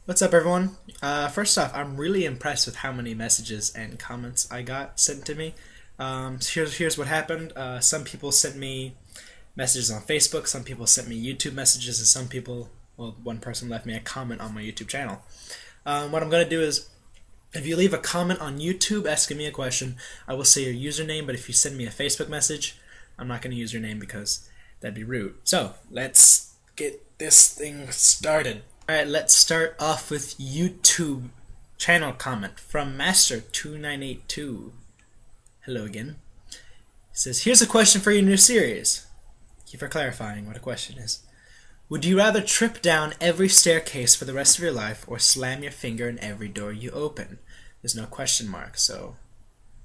What's up, everyone? First off, I'm really impressed with how many messages and comments I got sent to me. Here's what happened. Some people sent me messages on Facebook, some people sent me YouTube messages, and some people, well, one person left me a comment on my YouTube channel. What I'm going to do is, if you leave a comment on YouTube asking me a question, I will say your username, but if you send me a Facebook message, I'm not going to use your name because that'd be rude. So, let's get this thing started. Alright, let's start off with YouTube channel comment from Master2982. Hello again. It says, here's a question for your new series. Thank you for clarifying what a question is. Would you rather trip down every staircase for the rest of your life or slam your finger in every door you open? There's no question mark, so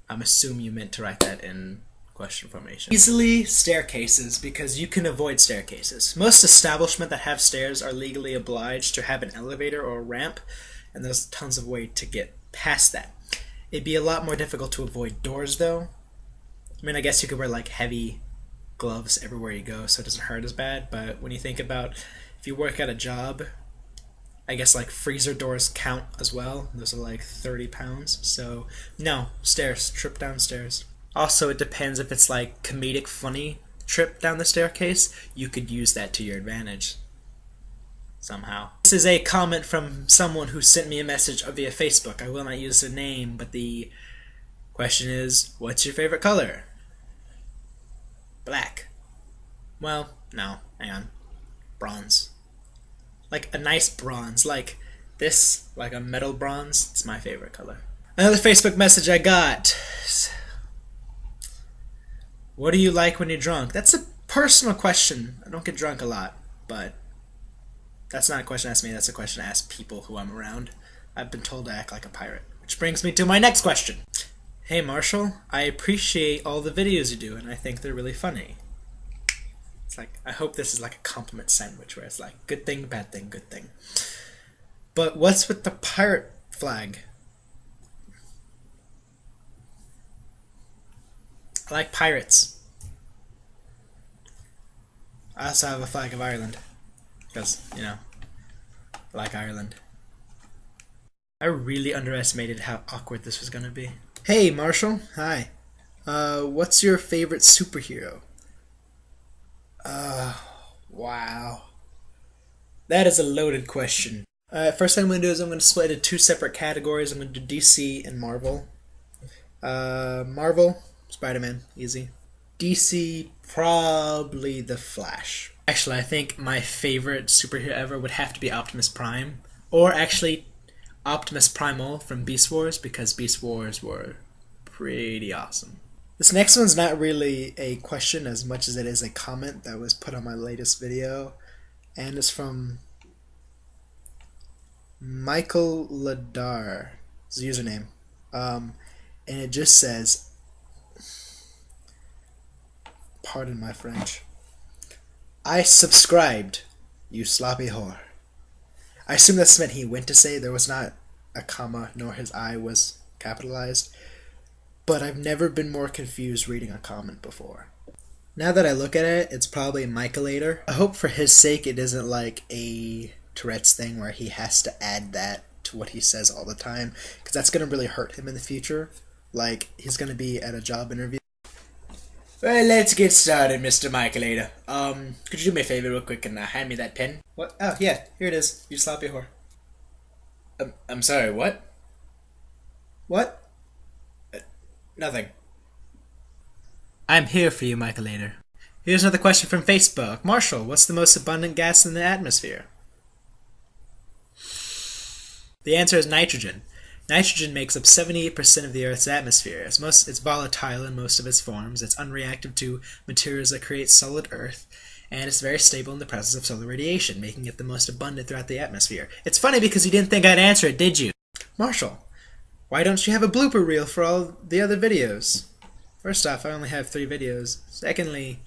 I'm assuming you meant to write that in question formation. Easily staircases, because you can avoid staircases. Most establishments that have stairs are legally obliged to have an elevator or a ramp, and there's tons of way to get past that. It'd be a lot more difficult to avoid doors, though. I mean, I guess you could wear like heavy gloves everywhere you go, so it doesn't hurt as bad. But when you think about if you work at a job, I guess like freezer doors count as well. Those are like 30 pounds. So no, stairs. Trip downstairs. Also, it depends if it's like comedic, funny trip down the staircase. You could use that to your advantage somehow. This is a comment from someone who sent me a message via Facebook. I will not use their name, but the question is, what's your favorite color? Black. Well, no, hang on. Bronze. Like a nice bronze, like this, like a metal bronze. It's my favorite color. Another Facebook message I got. What do you like when you're drunk? That's a personal question. I don't get drunk a lot, but that's not a question asked me. That's a question asked people who I'm around. I've been told to act like a pirate. Which brings me to my next question. Hey Marshall, I appreciate all the videos you do, and I think they're really funny. It's like, I hope this is like a compliment sandwich where it's like, good thing, bad thing, good thing. But what's with the pirate flag? I like pirates. I also have a flag of Ireland. Because, you know, I like Ireland. I really underestimated how awkward this was gonna be. Hey, Marshall. Hi. What's your favorite superhero? Wow. That is a loaded question. First thing I'm gonna do is I'm gonna split it into two separate categories. I'm gonna do DC and Marvel. Marvel, Spider-Man, easy. DC, probably The Flash. Actually, I think my favorite superhero ever would have to be Optimus Prime. Or actually, Optimus Primal from Beast Wars, because Beast Wars were pretty awesome. This next one's not really a question as much as it is a comment that was put on my latest video. And it's from Michael Ladar. It's the username. And it just says, pardon my French, I subscribed, you sloppy whore. I assume that's meant he went to say. There was not a comma, nor his I was capitalized. But I've never been more confused reading a comment before. Now that I look at it, it's probably Michaelator. I hope for his sake it isn't like a Tourette's thing where he has to add that to what he says all the time, because that's going to really hurt him in the future. Like, he's going to be at a job interview. Well, let's get started, Mr. Michaelator. Could you do me a favor real quick and hand me that pen? What? Oh, yeah, here it is. You sloppy whore. I'm sorry, what? What? Nothing. I'm here for you, Michaelator. Here's another question from Facebook. Marshall, what's the most abundant gas in the atmosphere? The answer is nitrogen. Nitrogen makes up 78% of the Earth's atmosphere. It's volatile in most of its forms, it's unreactive to materials that create solid Earth, and it's very stable in the presence of solar radiation, making it the most abundant throughout the atmosphere. It's funny because you didn't think I'd answer it, did you? Marshall, why don't you have a blooper reel for all the other videos? First off, I only have 3 videos. Secondly,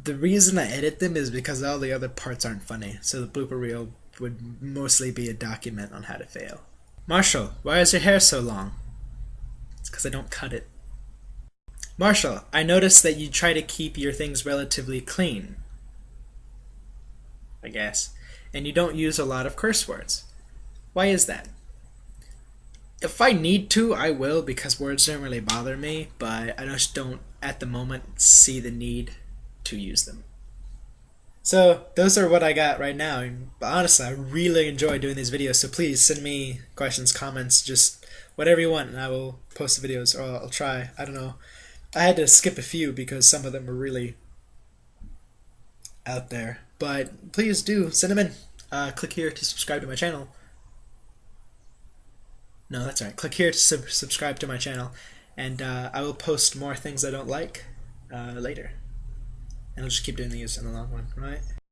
the reason I edit them is because all the other parts aren't funny, so the blooper reel would mostly be a document on how to fail. Marshall, why is your hair so long? It's because I don't cut it. Marshall, I noticed that you try to keep your things relatively clean. I guess. and you don't use a lot of curse words. Why is that? If I need to, I will, because words don't really bother me, but I just don't, at the moment, see the need to use them. So those are what I got right now. But honestly, I really enjoy doing these videos, so please send me questions, comments, just whatever you want, and I will post the videos, or I'll try. I don't know. I had to skip a few because some of them were really out there. But please do send them in. Click here to subscribe to my channel. No, that's right. Click here to subscribe to my channel, and I will post more things I don't like later. And I'll just keep doing these in the long run, right?